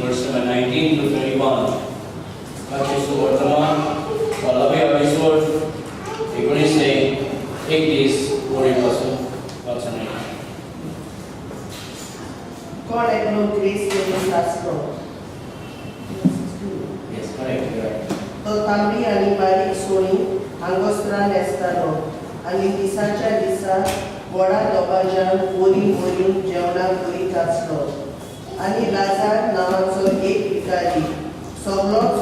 Verse number 19 to 31. Yesu वर्तमान वालावे आविश्वर 19 ते 31 वरीपासून वाचन आहे. God had no grace in his शास्त्र. Yes, correct. तो तांबडी आणि बारीक सोनी आंगोस्त्रां नेसतालो आणि दिसाच्या दिसा व्हडा दोबाज्यान बोरी जेवणाक करीत आसलो. आणि लाजार नावाचो एक भिकारी सगळोच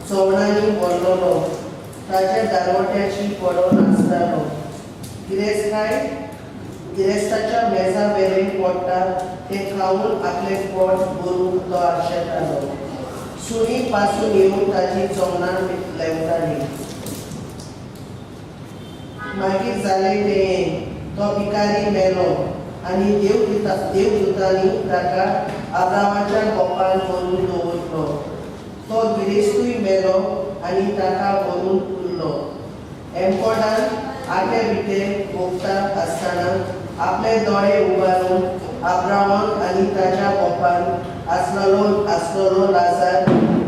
सवणांनी भरलोलो ताच्या दारवट्याची पडोन आसतालो. गिरेस्ताच्या मेजा वेरें पडटा ते खावन आपले पोट भरून तो आशेतालो. सुणी पासून येवन ताची जमनां लेवताली. मागीर जालें तें तो भिकारी मेलो आणि देवदूतांनी ताका अब्रामाच्या गोपान व्हरून दवरलो. तो गिरेस्तूय मेलो आणि ताका व्हरून उरलो. एमकोडान आटे बिटे भोगता आसतना आपले दोळे उबारून अब्रामाक आणि ताच्या गोपान आसलोलो लाजार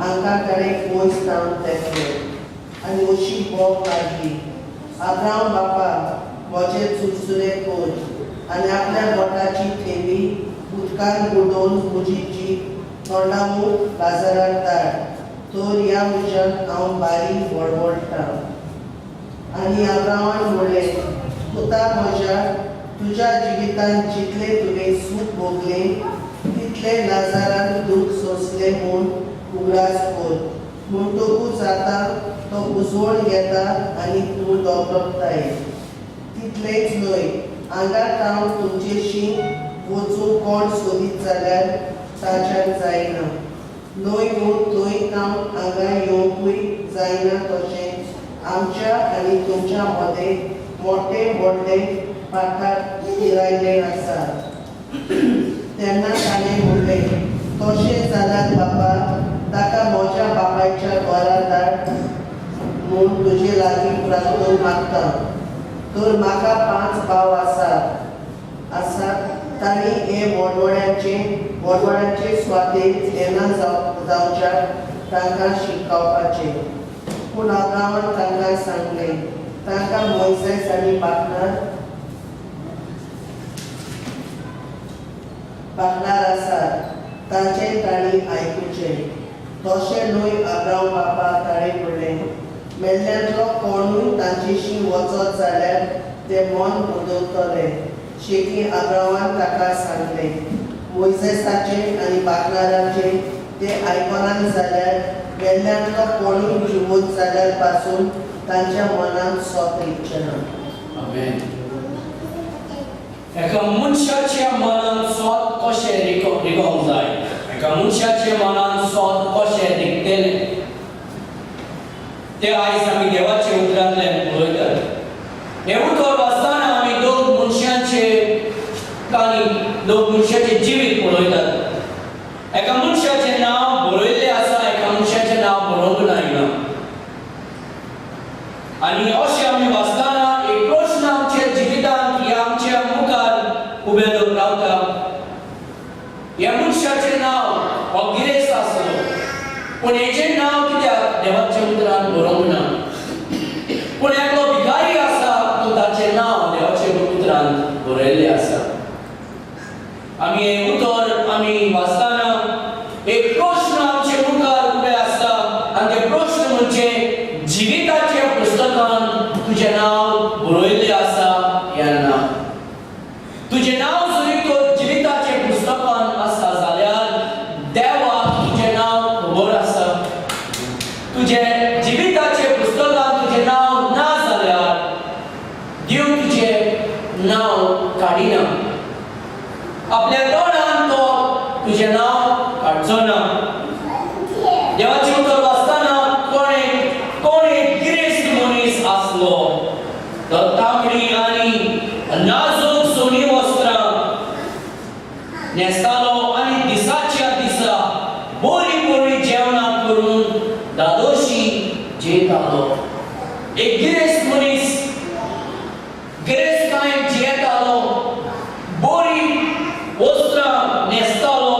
हांका कडेन वयर सावन तेंकलो आणि अशी बोग मारली. अब्राम बापा म्हजे चुरचुरे कोर आणि आपल्या बोटाची थेंबी उदकान बुडोवन म्हजी जीब तोंडामूक लाजाराक धाड. तर ह्या उज्यान हांव बारी वळवळटा. आणि अब्रामान म्हणलें, पुता म्हज्या तुज्या जिवितान जितले तुवें सूख भोगलें तितले लाजारान दूख सोंसलें म्हूण उगडास कोर. म्हणटकूच आतां तो उजवण घेता आनी तूं दोबोरताय. तितलेंच न्हय, हांगा हांव तुमचेशी वचून कोण सोदीत जाल्यार ताच्यान जायना. न्हय म्हूण थंय हांव हांगा येवंकूय जायना. तशें आमच्या आनी तुमच्या मदें मोठे व्हडले पाठार फिरायले आसा. तेन्ना ताणें म्हणलें, तशें जाल्यार बापा ताका म्हज्या बापायच्या घरा धाड म्हूण तुजे लागीं प्रार्थना मागता. तर म्हाका 5 भाव आसात. तांणी हे व्हडवड्यांचे स्वातेक येना जावच्याक तांकां शिकवपाचें. पूण अब्रामान तांकां सांगलें, तांकां मोइसेस आनी बागनार आसात तांचें तांणी आयकुचें. तशें न्हय अब्राम बापा ताणें म्हणलें, मेल्ल्यांतलो कोणूय तांचेशी वचत जाल्यार ते मन बुदवतले. शेकी अब्रामान ताका सांगलें, मोइसेसाचें आनी बागनाराचें ते आयकनात जाल्यार मेल्ल्यांतलो कोणूय जिवत जाल्यार पासून तांच्या मनांत सोत येवचें ना. आमेन. एका मनशाच्या मनांत सोत कशें रिकोवंक जाय, एका मनशाच्या मनांत सोत कशें रिकतलें ते आयज आमी देवाचे उतरांतल्यान पळयतात. हे उतर वाचताना आमी दोन मनशाचें जिवीत पळयतात. एका मनशाचें नांव बरयल्लें आसा, एका मनशाचें नांव बरोवंक ना. आनी अशें आमी वाचताना एक प्रश्न आमच्या जिवितांत ह्या आमच्या मुखार उबे रावता. ह्या मनशाचें नांव हो गिरेस्त आसलो, पूण हेचें नांव कित्याक देवाच्या उतरांत बरोवंक ना. पूण एकलो भिकारी आसा, तो ताचें नांव देवाच्या उतरांत बरयल्लें आसा. आमी हे उतर आमी वाचताना एक प्रश्न आमच्या मुखार उबे आसता आनी ते प्रश्न म्हणजे जिविताच्या पुस्तकांत तुजें नांव बरयल्लें आसा या ना. तुजें नांव जरी तो जिविताच्या पुस्तकांत आसा जाल्यार देवाक तुजें नांव खबर आसा. तुजें जिविताच्या पुस्तकांत तुजें नांव ना जाल्यार देव तुजें नांव काडिना. आपल्या तोंडान तो तुझे नाव काढचो ना. देवाचे उतर वाचताना कोण एक गिरेस्त मनीस आसलो. तो तांबडी आणि नाजूक सोनी वस्त्रां न्हेसतालो आनी दिसाच्या दिसा बरी जेवणां करून दादोशी जेयतालो. एक गिरेस्त मनीस गिरेस्तकायेन जेयतालो, बरी वस्त्रां न्हेसतालो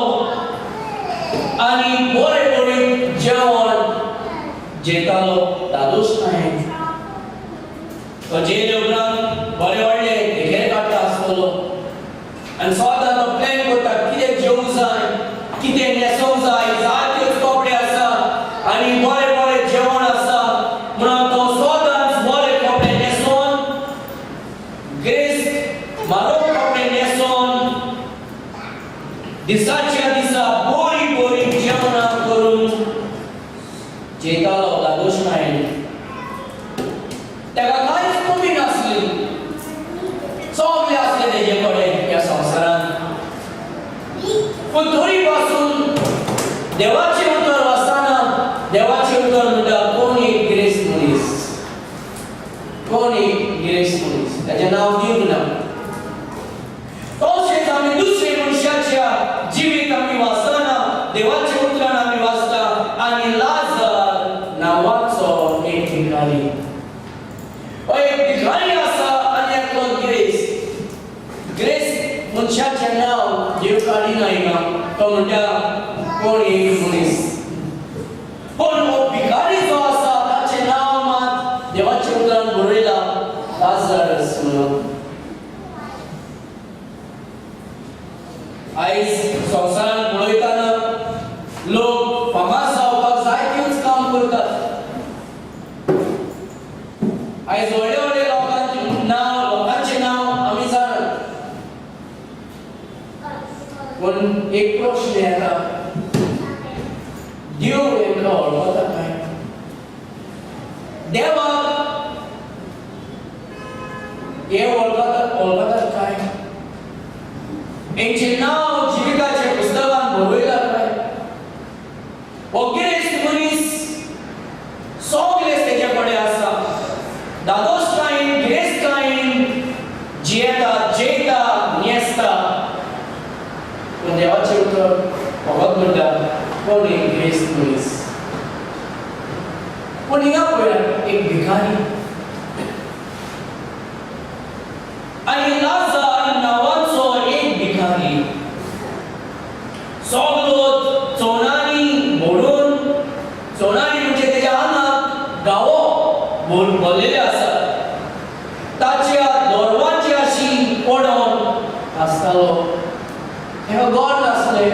आनी बरें जेवण जेयतालो दादोशकायेन. तो जेयले उपरांत बरे व्हडले देगेर काडटा आसतलो आनी सदां तो प्लॅन करता कितें जेवूं जाय, कितें न्हेसोंक जाय, जायतेच कपडे आसा आनी बरें जेवण आसा म्हणून तो सदांच बरे कपडे न्हेसोन गिरेस्त म्हारग कपडे न्हेसोन दिसाच्या दिसा बरी जेवणां करून जेयतालो दादोशकायेन. तेका कांयच कमी नासली, सगळें आसलें तेजे कडेन ह्या संवसारांत. पूण तरी पासून देवाचें उतर वाचताना देवाचें उतर म्हणटा कोण एक गिरेस्त मनीस, कोण एक गिरेस्त मनीस, ताचें नांव दिवंक ना. तशेंच आमी दुसरे मनशाच्या जिवीत आमी वाचताना देवाच्या उतरान आमी वाचता आनी लाजार नांवाचो एक भिकारी. एक भिकारी आसा आनी एकलो गिरेस्त मनशाचें नांव देव काडिना हिंगा. तो म्हणटा कोण एक मनीस. पूण हो भिकारी जो आसा ताचें नांव मात देवाच्या उतरान बरयलां लाजार म्हणून. आयज संवसारांत पळयताना लोक फामाद जावपाक जायतींच काम करतात. आयज व्हडले लोकांचें नांव आमी जाणात. पूण एक प्रश्न येता, देव हेंकां वळखता काय? देवाक हे वळखतात काय? हेंचें नांव जिविताच्या पुस्तकांत बरयलां काय? हो गिरेस्त मनीस सगळेंच तेजे कडेन आसा. दादोशकायेन गिरेस्तकायेन जियेता, जेयता, न्हेसता. पूण देवाचें उतर फकत म्हणटा कोण एक गिरेस्त मनीस. पूण हिंगा पळयात एक भिकारी आनी लाजार नांवाचो एक भिकारी. सगळो चोनांनी मोडून, चोनांनी म्हणजे तेज्या आंगाक गावो भरलेले आसा. ताच्या दोरवांची अशी पडोन आसतालो. तेका गोड नासलें.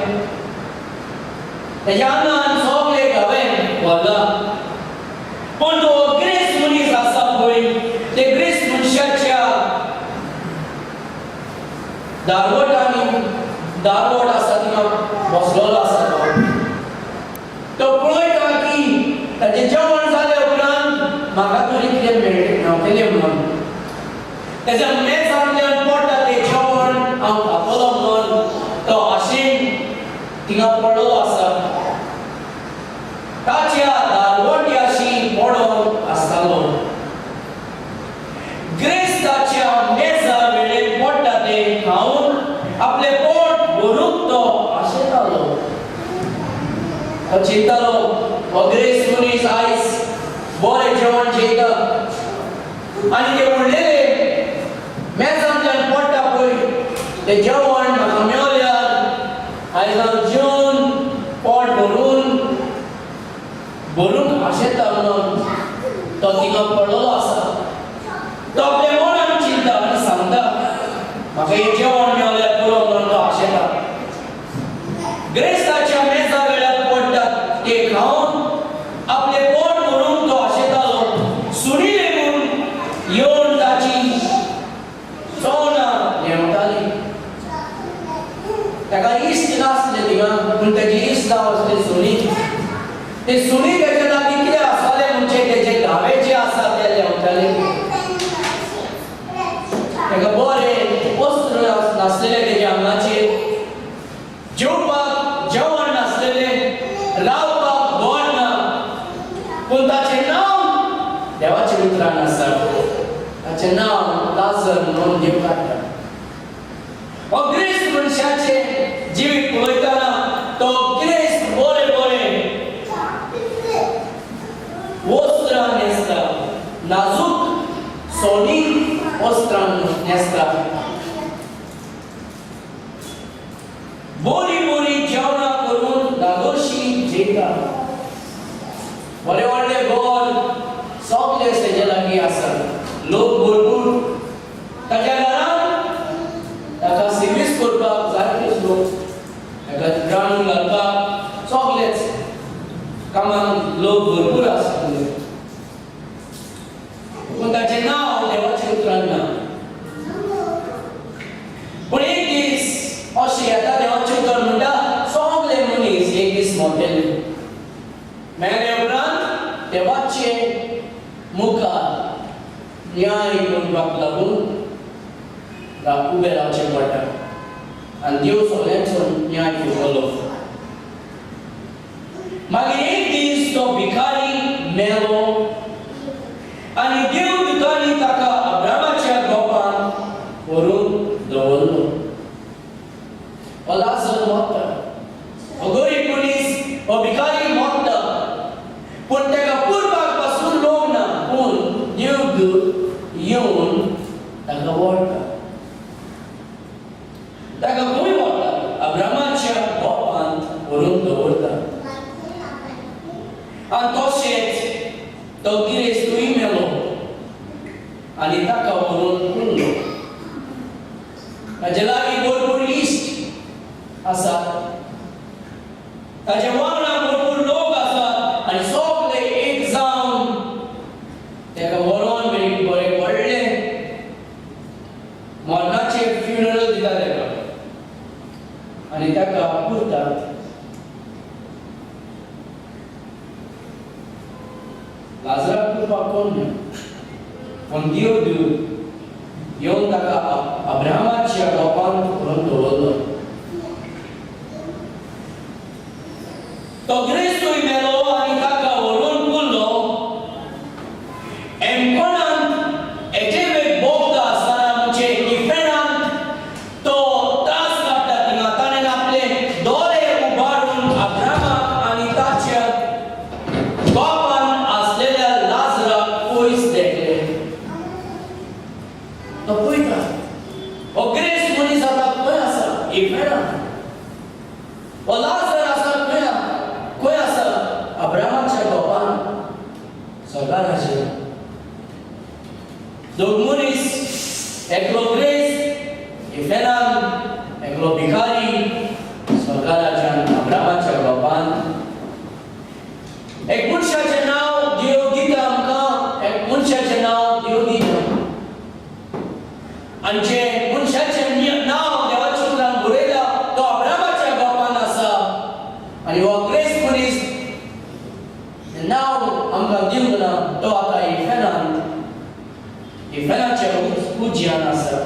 तेज्या आंगान सगळे गावें वल्ला. पूण तो गिरेस्त मनीस आसा पळय, ते गिरेस्त मनशाच्या दारवट आसा थिंगा बसलोलो आसा तो. तो पळयता की ताचें जेवण जालें उपरांत म्हाका तरी कितें मेळटलें म्हणून. तेज्या मेजांतल्यान पडटा तें जेवण हांव खातलो म्हणून तो आशेन थिंगा पडलोलो आसा. ताच्या दारवटी अशी पडोन आसतालो. गिरेस्ताच्या मेजार वेळेर पडटा तें खावन आपलें पोट भरूंक तो आशेतालो. तो चिंततालो हो गिरेस्त मनीस आयज बरें जेवण जेयता आनी तें उरलेलें मेजांतल्यान पडटा पळय तें जेवण म्हाका मेळल्यार आयज हांव जेवन पोट भरूंक आशेता म्हणून तो थिंगा पडलोलो आसा. तो आपल्या मनान चिंता आनी सांगता म्हाका हें जेवण मेळल्यार पुरो म्हणून तो आशेता. गिरेस्ताच्या मेजा वेळार पडटात तें खावन आपलें पोट भरूंक तो आशेतालो. सुणी लेगून येवन ताची चोवनां नेवताली. ताका इश्ट नासलें थिंगा, पूण तेजे इश्ट जावं आसलें सुणी. ते सुणी तेजे लागीं कितें आसतालें म्हणजे तेजे घावे जे आसा ते लेवताले. ताका बरें वस्त्र नासलेलें तेज्या आंगाचेर. जेवपाक उतरान आसा ताचें नांव लाजर म्हणून देव काडटा हो ग्रेस्त मनशाचें जिवीत पळयतना तो ग्रेस्त बरे बरे वस्त्रां न्हेसता नाजूक सोनी वस्त्रां न्हेसता बरी बरी जेवणां करून दादोशी जेयता बरे व्हडले घर सगळे तेजे लागीं आसात लोक भरपूर ताच्या घरांत ताका सर्वीस करपाक जायतेच लोक ताका रांदून घालपाक सगळेच कामाक लोक भरपूर आसले पूण ताचें नांव देवाच्या उतरांत ना पूण एक दीस अशें येता देवाचें उतर म्हणटा सगळे मनीस एक दीस मोटेले मेले उपरांत देवाचे मुखार न्याय करपाक लागून उबें रावचें पडटा आनी देव सगळ्यांचो न्याय करतलो मागीर एक दीस तो भिकारी मेलो आनी देव दुतांनी ताका अब्रामाच्या गोपान व्हरून दवरलो हो लाजर मोडटा हो गरीब मनीस हो भिकारी मोडटा पूण ताका पुरपाक पासून लोक ना पूण देवदूत येवन ताका व्हरता ताका खंय व्हरता अब्रामाच्या गोपान व्हरून दवरता आनी तशेंच तो गिरेस्तूय मेलो आनी ताका व्हरून कुल्लो ताचे लागीं भरपूर इश्ट आसात ताचे वांगडा भरपूर लोक आसात आनी सगळे एक जावन ताका व्हरोन बरें व्हडलें मरणाचें फ्युनरल दिता ताका आनी ताका पुरतात लाजराक पुरपाक कोण ना पूण देवदूत येवन ताका अब्रामाच्या गोपान व्हरून दवरलो तो ग्रेस्तूय मेलो आनी ताका व्हरून कुल्लो एमकोणांत हेजे वेग भोगता आसतना म्हणजे इफेणांत तो त्रास काडटा थिंगा ताणें आपले दोळे उबारून अब्रामाक आनी ताच्या गोपान आसलेल्या लाजराक पयस देखले तो पळयता हो ग्रेस्त मनीस आतां खंय आसा इफेणांत हो लाजर आसा खंय आसा अब्रामाच्या गोपान स्वर्गाराज्य दोग मनीस एकलो ग्रेस्त इफेणांत एकलो भिकारी स्वर्गाराज्यान अब्रामाच्या गोपान एक मनशाचें नांव देव दिता आमकां एक मनशाचें नांव देव दिता आनी जे मनशाचें नांव देवाच्या उतरांत बरयलां तो अब्रामाच्या गोपान आसा आनी हो ग्रेस्त मनीस नांव आमकां दिवंक ना तो आतां इफेणाच्या उज्यान आसा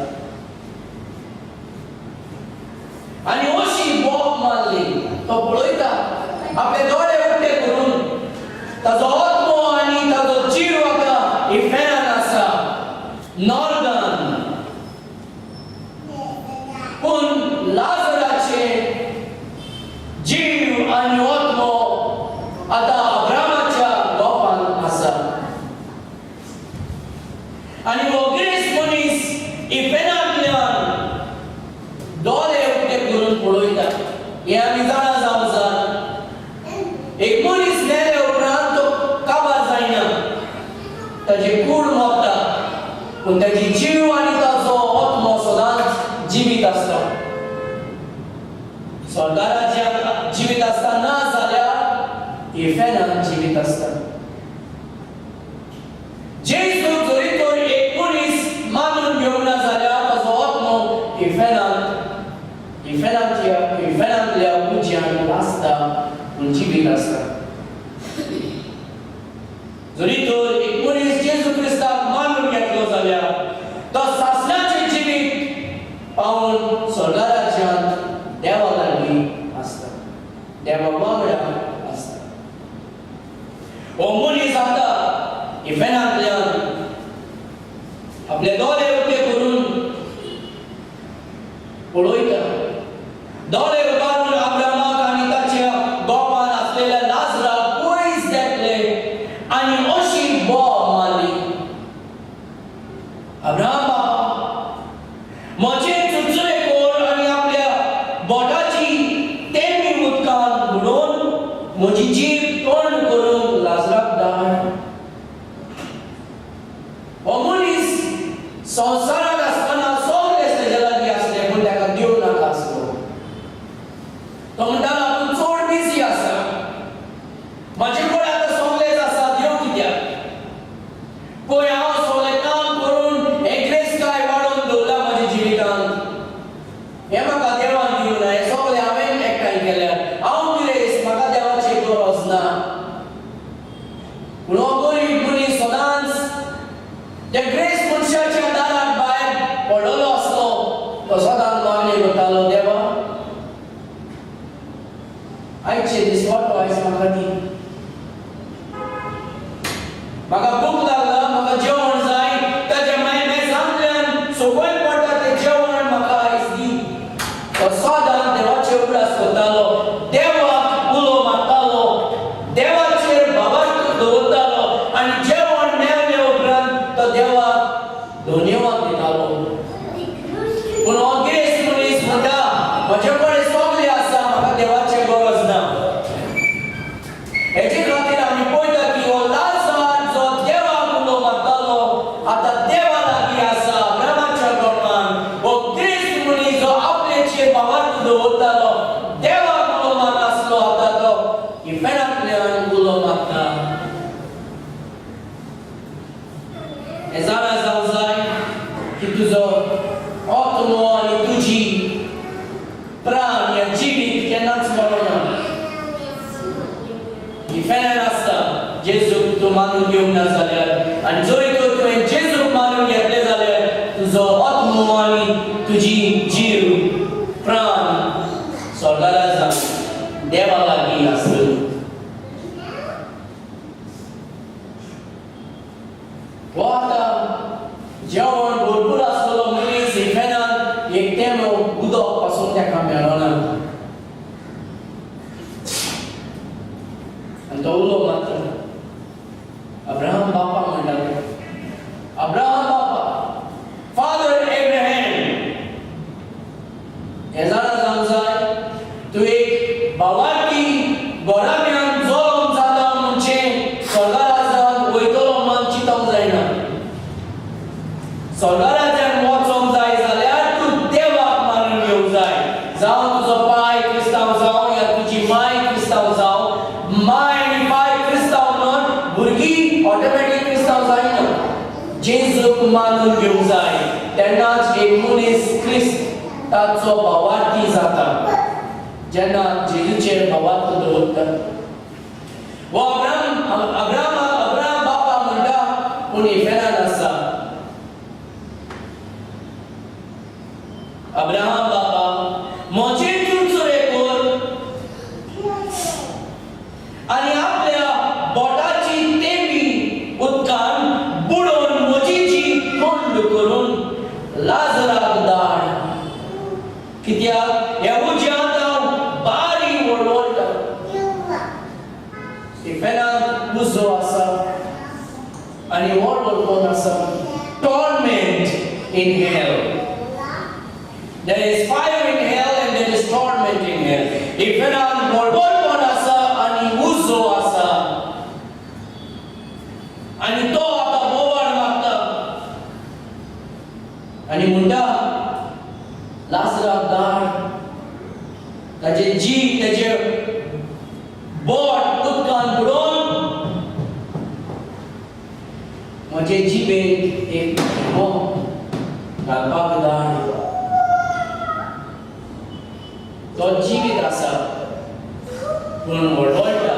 आनी अशी बोब मारली तो पळयता आपले दोळे उक्ते करून ताजो आत्मो आनी ताजो जीव आतां इफेणान आसा नॉर्दन पूण लाजराचे जीव आनी आत्मो आतां अब्रामाच्या गोपान आसा आनी हो ग्रेस्त मनीस इफेणांतल्यान दोळे उक्ते करून पळयता हें आमी जाणा जावं जाय एक मनीस मेले उपरांत तो काबार जायना ताची कूड मोडटा पूण ताची जीव आनी ताजो आत्मो सदांच जिवीत आसता स्वर्गाराज्यांत जिवीत आसता ना जाल्यार इफेणांत जिवीत आसता जेजू जरी तर एक मनीस मानून घेवंक ना जाल्यार ताजो आत्मो इफेणांतल्या उज्यान आसता पूण जिवीत आसता जरी तर एक मनीस जेजू क्रिस्ताक मानून घेतलो जाल्यार तो सासणाचें जिवीत पावून स्वर्गाराज्यांत देवा लागीं आसता देवा वांगडा आसता हो मनीस आतां इफेणांतल्यान आपले दोळे उक्ते करून पळयता. दोळे उबारून अब्रामाक आनी ताच्या गोपान असलेल्या लाजराक पयस देखले आनी अशी बोब मारली. अब्राम बाबा, म्हजे चुचुरे कोर आनी आपल्या बोटाची तेंबी उदकांत बुडोवन म्हजी जीब तोंड करूंक लाजराक धाड. हो मनीस संवसारांत आसतना सगळेच तेजे लागीं आसले पूण ताका देव नाका आसलो. तो म्हणटालो आपूण चड बिजी आसा, म्हजे कडेन आतां सगळेच आसा, देव कित्याक? पळय हांव सगळें काम करून एक ग्रेसकाय वाडोवन दवरला म्हज्या जिवितांत. हें म्हाका देवान दिवं ना, हें सगळें हांवें एकठांय केल्यात. हांव गिरेस्त, म्हाका देवाची गरज ना. पूण हो गरीब मनीस सदांच त्या ग्रेस मनशाच्या दारांत भायर पडलेलो आसलो. तो सदांच मागणी करतालो, देवा आयचे दीस वाटो आयज म्हाका दी. म्हाका भूक लागला, म्हाका जेवण जाय. ताच्या मेजांतल्यान सकयल पडटा तें जेवण म्हाका आयज दी. तो सदांच देवाचे उगडास करतालो, देवाक उलो मारतालो, देवाचेर बाबार्थ दवरतालो आनी जेवण मेवले उपरांत तो देवाक धन्यवाद दितालो. पूण हो गिरेस्त मनीस म्हणटा, म्हजे कडेन सगळें आसा, म्हाका देवाची गरज ना. हेचे खातीर आमी पळयता की हो लाजर जो देवाक उलो मारतालो आतां देवा लागीं आसा. अब्रामाच्या गोपान हो गिरेस्त मनीस जो आपलेचेर बाबार्थ दवरतालो, देवाक उलो मारनासलो, आतां तो इफेनांतल्यान उलो मारता. हें जाणा जावंक जाय की तुजो आत्मो आनी तुजी प्राण ह्या जिवीत केन्नाच मरोना. इफेनान आसता जेजूक तूं मानून घेवंक ना जाल्यार, आनी जरी तर तुवें जेजूक मानून घेतलें जाल्यार तुजो आत्मो आनी तुजी जीव प्राण स्वर्गात जावन देवा लागीं आसतली. हो आतां जेवण भरपूर आसलेलो मनीस इफेनान एक तेंबो उदक पासून ताका मेळना. आनी तो उलो मारता. अब्राहम बापा म्हणटालो, अब्राहम बापा, फादर एब्राहम, हें जाणा जावंक जाय तूं एक बावार्थी घोराब्यान जल्म जाता म्हणचे स्वर्गा राज्यांत वयतलो म्हूण चिंतोंक जायना. स्वर्गा राज्यांत वचोंक जाय जाल्यार तूं देवाक मानून घेवंक जाय. जावं तुजो पाय क्रिस्तांव जावं या तुजी माय क्रिस्तांव जावं. माय आनी पाय क्रिस्तांव न्हय, भुरगीं ऑटोमॅटीक क्रिस्तांव जायना. जेजूक मानून घेवंक जाय, तेन्नाच एक मनीस क्रिस्ताचो भावार्थी जाता. जेन्ना जेजूचेर भावार्थ दवरता. हो अब्राहम बापा म्हणटा पूण इफेनान आसा. अब्राहम बापा, म्हजे चुचुरे कोर आनी आपल्या बोटाची तेंबी उदकांत बुडोवन म्हजी जीब थंड करून लाजराक धाड. कित्याक ह्या उज्यांत हांव बारीक वळवळटा. इफेनान उजो आसा आनी वळवळपण आसा. Torment in hell. There is fire in hell and there is torment in hell. Iferan वळवळपण आसा आनी उजो आसा. आनी तो आतां बोवाळ मारता आनी म्हणटा, लाजराक धाड. ताचे जीव, ताचे बोट उदकांत बुडोवन म्हजे जिबेंत एक थेंबो घालपाक धाड. तो जिवीत आसा पूण वळवळटा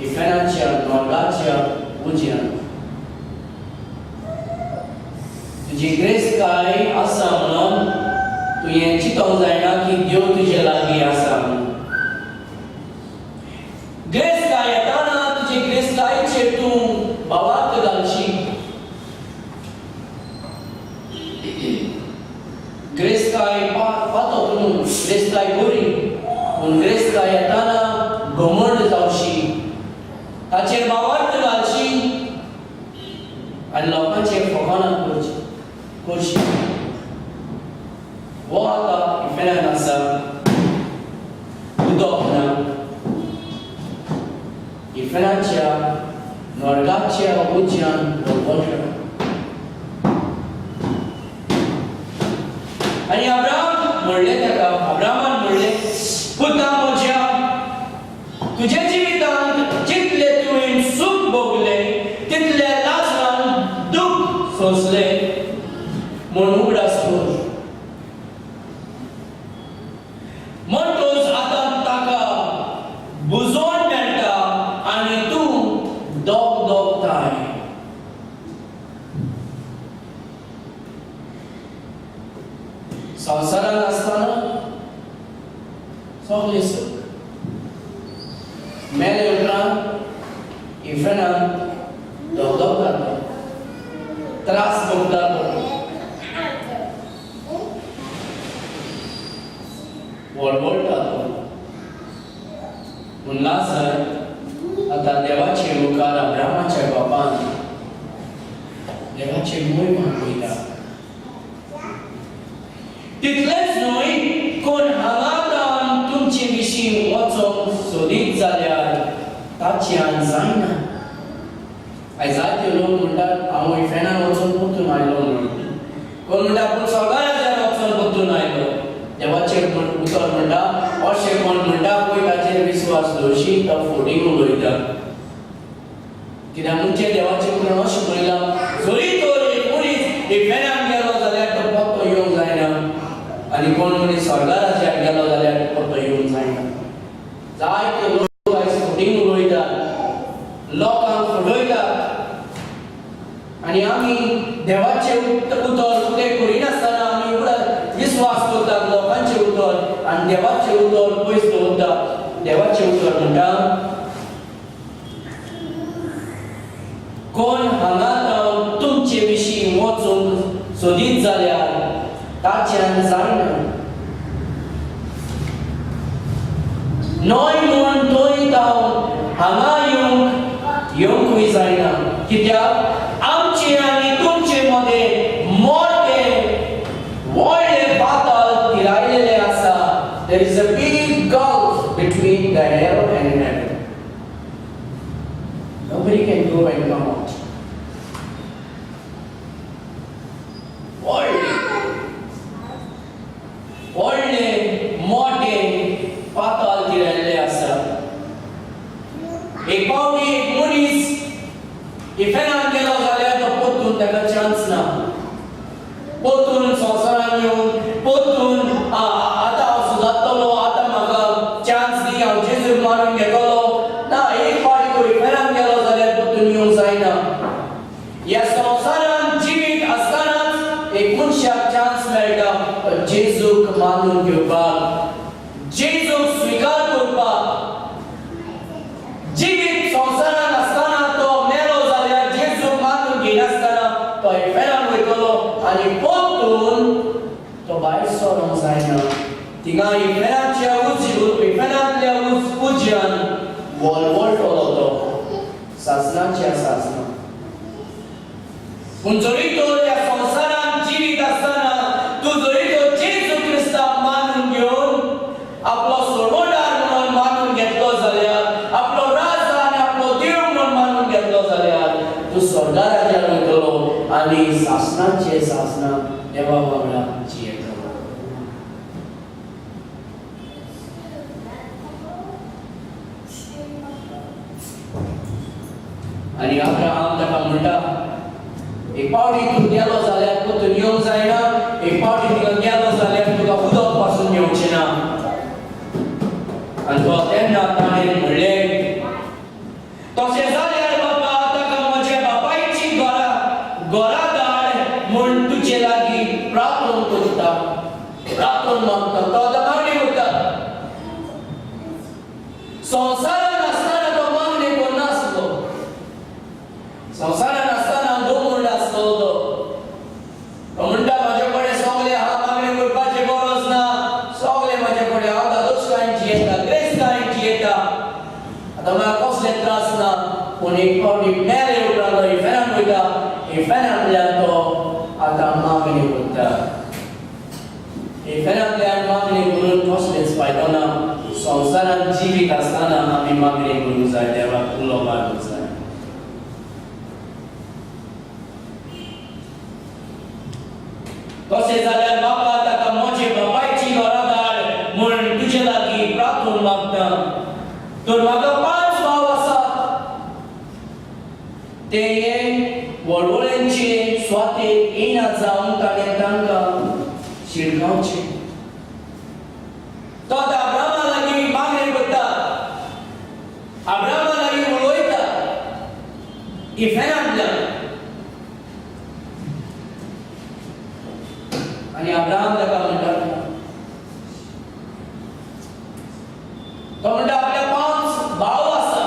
इफेनाच्या नॉर्गाच्या उज्यांत. तुजी ग्रेसकाय आसा म्हणून तूं हें चिंतोंक जायना की देव तुजे लागीं आसा म्हणून. ग्रेसकाय येताना तुजे ग्रेसकायेचेर तूं भावार्थ घालशी. उदक ना इफेनाच्या नॉर्गाच्या उज्यान वळवळटा आणि अब्रामान म्हणले पुता म्हज्या तुझ्या जिवितांत जितले तुवें सूख भोगले तितले लाजरान दुख सोंसले म्हूण उगडास कर म्हणटोच आतां ताका बुजोवन मेळटा आनी तूं दोगताय संवसारांत आसतना सगळें सूख मेले उपरांत इफेनान दोगता त्रास भोगता वळवळटा पूण लाजर आतां देवाचे मुखार अब्रामाच्या बापान देवाचे महिमा पळयता तितलेंच न्हय कोण हांगां तुमचे विशीं वचोंक सोदीत जाल्यार ताच्यान जायना आयज जायते लोक म्हणटात हांव इफेनान वचून परतून आयलो म्हणून कोण म्हणटा पूण स्वर्गाराज्यान वचून परतून आयलो देवाचेर उतर म्हणटा अशें कोण म्हणटा पळय ताचेर विस्वास दवरशी तो फोटींग उलयता कित्याक तुमचे देवाचे उपरांत अशें म्हणलां जरी तर मनीस इफेनान गेलो जाल्यार तो परतो येवंक जायना आनी कोण मनीस स्वर्गाराज्याक गेलो जाल्यार परतो येवंक जायना जायते लोक आयज फोटींग उलयतात लोकांक फटयतात आनी आमी देवाचे उतर उक्तें करिनासतना आमी विश्वास करतात लोकांचे उतर आनी देवाचे उतर पयस दवरतात देवाचे उतर म्हणटा कोण हांगा तुमचे विशीं वचूंक सोदीत जाल्यार ताच्यान जायना न्हय म्हूण थंय हांगा येवंकूय जायना कित्याक आमचे आनी तुमचे मदें मोठे व्हडले पाताळ तिरायलेले आसा there is a big gulf between the hell and heaven nobody can go and come out व्हडले मोठे पाताळ तिरायलेले आसा एक पावटी एक मनीस इफेनान गेलो जाल्यार तो परतून ताका चान्स ना परतून संवसारान येवन परतून आतां हांव सुदारतलो आतां म्हाका चान्स दी हांव जेजूक मारून घेतलो ना एक फावटी तो इफेनान गेलो जाल्यार परतून येवंक जायना ह्या संवसारान जिवीत आसतनाच एक मनशाक चान्स मेळटा जेजूक मानून घेवपाक जेजूक स्विकार करपाक जिवीत संवसारान आसतना तो मेलो जाल्यार जेजूक मानून घेनासतना तो इफेनान वयतलो आनी परतून तो भायर सरोंक जायना थिंगा इफेनांतल्या उज्यान वळवळटलो तो सासणाच्या सासणां पूण जरी तो ह्या संवसारान जिवीत आसतना तूं जरी तो जेजू क्रिस्ताक मानून घेवन आपलो सोडवणदार म्हणून मानून घेतलो जाल्यार आपलो राजा आनी आपलो देव म्हणून मानून घेतलो जाल्यार तूं स्वर्गाराज्यान वयतलो आनी सासणाचे सासणां देवा वांगडा जियेतलो आनी अब्राहम ताका म्हणटा एक पावटी तूं गेलो जाल्यार परतून येवंक जायना एक पावटी तिका गेलो जाल्यार तुका उदक पासून येवचें ना आनी तो तेन्ना ताणें म्हणलें तशें जाल्यार बाबा ताका म्हज्या बापायची घरा धाड म्हूण तुजे लागीं प्रार्थना करता प्रार्थना मागता तो आतां मागणी करता संवसारान आसतना तो मागणी करनासलो संवसारान आसतना दोमोड आसलो तो म्हणटा म्हाजे कडेन सगळें आहा मागणी करपाची गरज ना सगळें म्हाजे कडेन हांव दादोशकायेन जियेता ग्रेस्तायेन जियेता आतां म्हाका कसले त्रास ना पूण एक फावटी मेले उपरांत इफेनान वयता इफेनांतल्यान तो आतां मागणी करता इफेनांतल्यान मागणी करून कसलेच फायदो ना संवसारांत जिवीत आसतना आमी मागणी करूंक जाय, देवाक उलो मारूंक जाय. तशें जाल्यार बापा ताका म्हजे बापायची घरां धाड म्हूण तुजे लागीं प्रार्थून मागता. तर म्हाका 5 भाव आसात. ते वळवळ्यांचे स्वातेक येना जावन ताणें तांकां शिरगांवचें. तो आतां अब्राहमा लागीं मागणी करता, अब्राहमा लागीं उलयता इफेनांतल्यान. आणि अब्राहम ताका म्हणटा, तो म्हणटा आपल्या 5 भाव आसा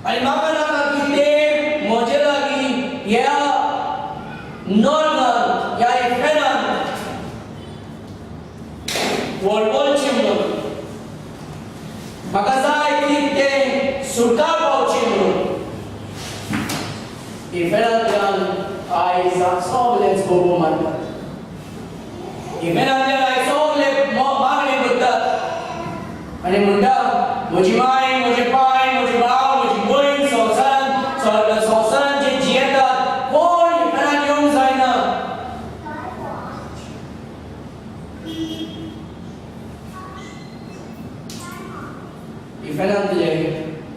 आनी म्हाका नाका की ते म्हजे लागीं ह्या नॉर्दान ह्या इफेनान वळवळचे म्हणून. म्हाका जाय की ते सुटका पावचे म्हणून. इफेनांतल्यान आयज सगळेच बोबो मारतात. इफेनांतल्यान आयज सगळे मागणी करतात आनी म्हणटा म्हजी माय, म्हजे पाय, म्हजे भाव, म्हजी भयण संवसारांत जे जियेतात कोण इफेनान येवंक जायना.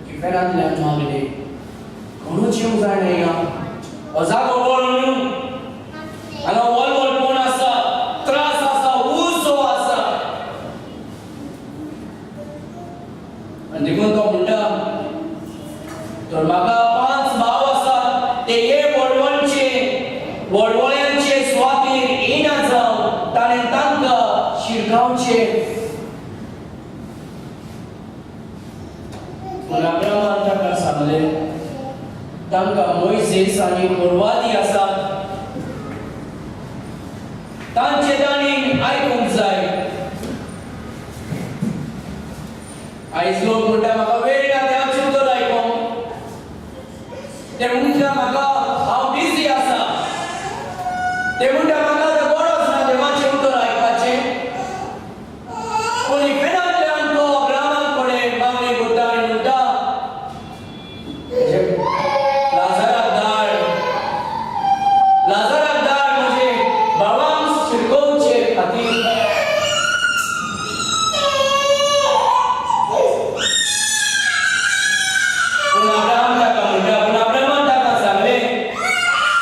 इफेनांतल्यान मागणी कोणूच येवंक जायना. हिंगा हो जागो वळून हांगा वळवळपण आसा, त्रास आसा, उजो आसा. आनी देखून तो म्हणटा, तर म्हाका 5 भाव आसात. ते हे वळवळ्यांचे स्वातेर येना जावन ताणें तांकां शिरगांवचें. पूण अब्राहमान ताका सांगलें, तांकां मोइसेस आनी पुर्वादी आसात, तांचे तांणी आयकूंक जाय. आयज लोक म्हणटा म्हाका वेळ ना देवाचें उतर आयकोंक. ते म्हणटा म्हाका हांव बिजी आसा. ते म्हणटा म्हाका आतां गरज ना देवाचें उतर आयकपाचें. पूण इफेनांतल्यान तो अब्राहमा कडेन मागणी करता आनी म्हणटा, लाजाराक धाड म्हजे भावांक शिरगांवचे खातीर. पूण अब्राहमान ताका सांगलें,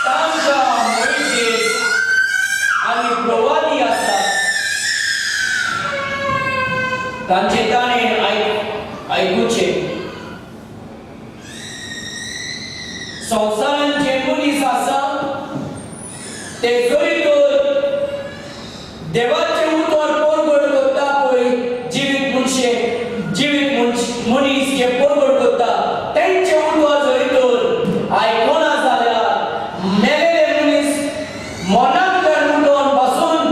तांकां मोइसेस आनी पुर्वादी आसात, तांचे ताणें आयकुचें. संवसारांत जे मनीस आसा ते जरी तर देवाचें उतर परगट करता पळय, जिवीत मनीस जे परगट करता तेंचें उतर जरी तर आयकोना जाल्यार मेलेले मनीस मनांतल्यान उठोन बसून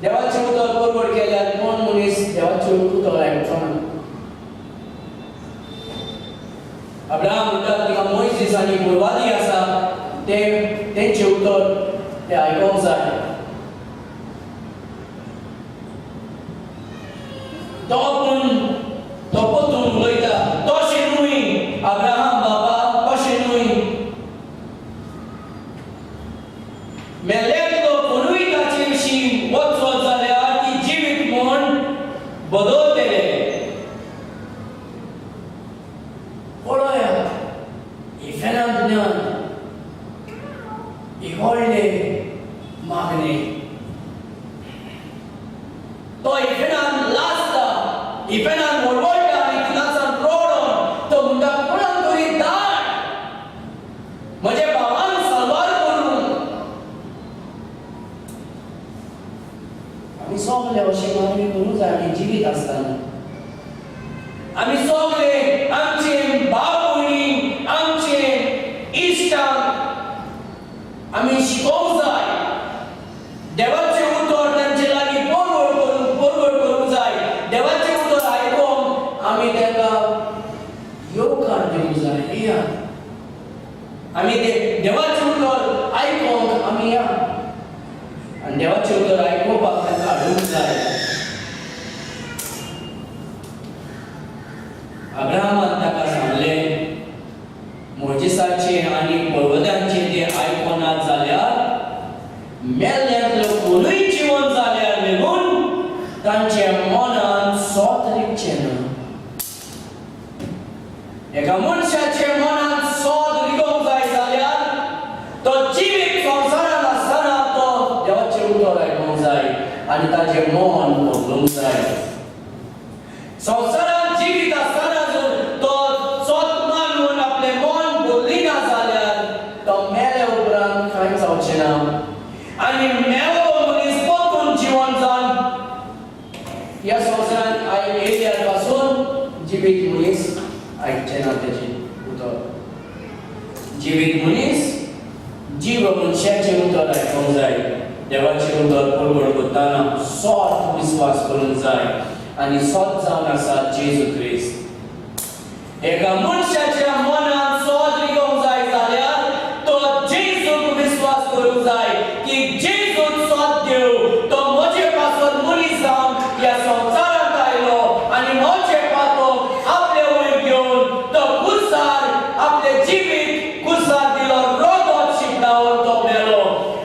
देवाचें उतर परगट केल्यार कोण मनीस देवाचें उतर आयकचोना. अब्राहम म्हणटा तिका मोइसेस आनी पुर्वादी आसा, तेंचे उतर ते आयकोंक जाय. तो परतून उलयता, तशें न्हय अब्राहम बाबा, तशें न्हय. मेल्ल्यांतलो कोणूय ताचे विशीं वचत जाल्यार ती जिवीत म्हूण बदलतले. पळया इफेनांतल्यान व्हडले मागणे. तो इफेनान लाजता, इफेनान वळवळटा आनी तिनासान रोडोन तो म्हणटा कोणाक तरी धाड म्हजे भावान साल्वार करून. आमी सगळे अशी मागणी करूंक जाय आमी जिवीत आसतना. आमी सगळे आमचे भाव भयणी, आमचे इश्टांक आमी शिकोवंक जाय. देवाचें उतर तांचे लागीं परगट करूंक जाय. देवाचें उतर आयकोंक आमी तांकां येवकार दिवंक जाय. या आमी देवाचें उतर आयकोंक आमी या आनी देवाचें उतर आयकोवपाक तांकां हाडूंक जाय. आयकचें ना. एका मनशाचे मनात सोद रिगोवंक जाय जाल्यार तो जिवीत संवसारांत आसतना तो देवाचें उतर आयकूंक जाय आनी ताचें मन बदलूंक जाय. संवसारांत जिवीत आसतना जर तो सोद मानून आपलें मन बदलिना जाल्यार तो मेले उपरांत कांय जावचें ना. आनी मेलो मनीस परतून जिवंत जावन ह्या संवसारांत येयल्यार पासून जिवीत मनीस आयकचें ना तेजें उतर. जिवीत मनीस जीव मनशाचें उतर आयकूंक जाय. देवाचें उतर परगट करतना सोत विस्वास करूंक जाय आनी सोत जावन आसा जेजू क्रिस्त. एका मनशाच्या मनात सोद रिगोवंक जाय जाल्यार तो जेजूक विस्वास करूंक जाय की जेजूच सोद देव. तो म्हजे पासून मनीस जावन ह्या संवसारांत आयलो आनी म्हजे पातोक आपले वयर घेवन तो कुर्सार आपले जिवीत कुर्सार दिलो. रोगोत शिपडावर तो मेलो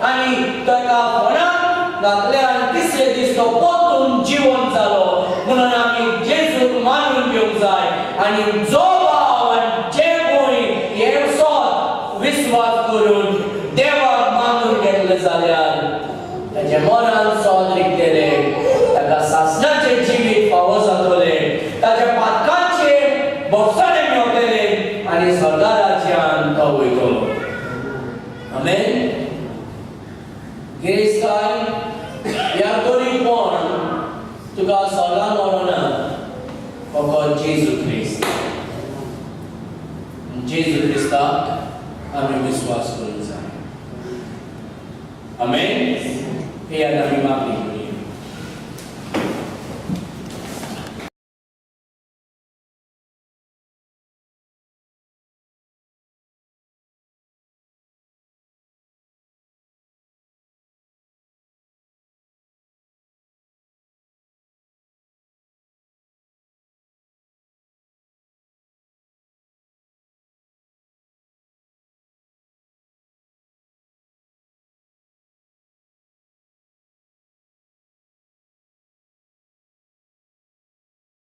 आनी ताका फोंडांत घातले आनी तिसरे दीस तो परतून जिवंत जालो. म्हणून आमी जेजूक मानून घेवंक जाय आनी जो भाव आनी जे भयण हे सोद विस्वास करून देवाक मानून घेतले जाल्यार ताच्या मनान सोद रिगतले. ताका सासणाचें जिवीत फावो जातलें. ताच्या पातकांचे भोगसणे मेळटले आनी स्वर्गा राज्यांत तो वयतलो. आमेन. गिरेस्ताय ह्या गरीबपण तुका स्वर्गांत व्हरोना फकत जेजू क्रिस्त. जेजू क्रिस्ताक आमी विस्वास करूंक जाय. आमेन. हे आमी मागणी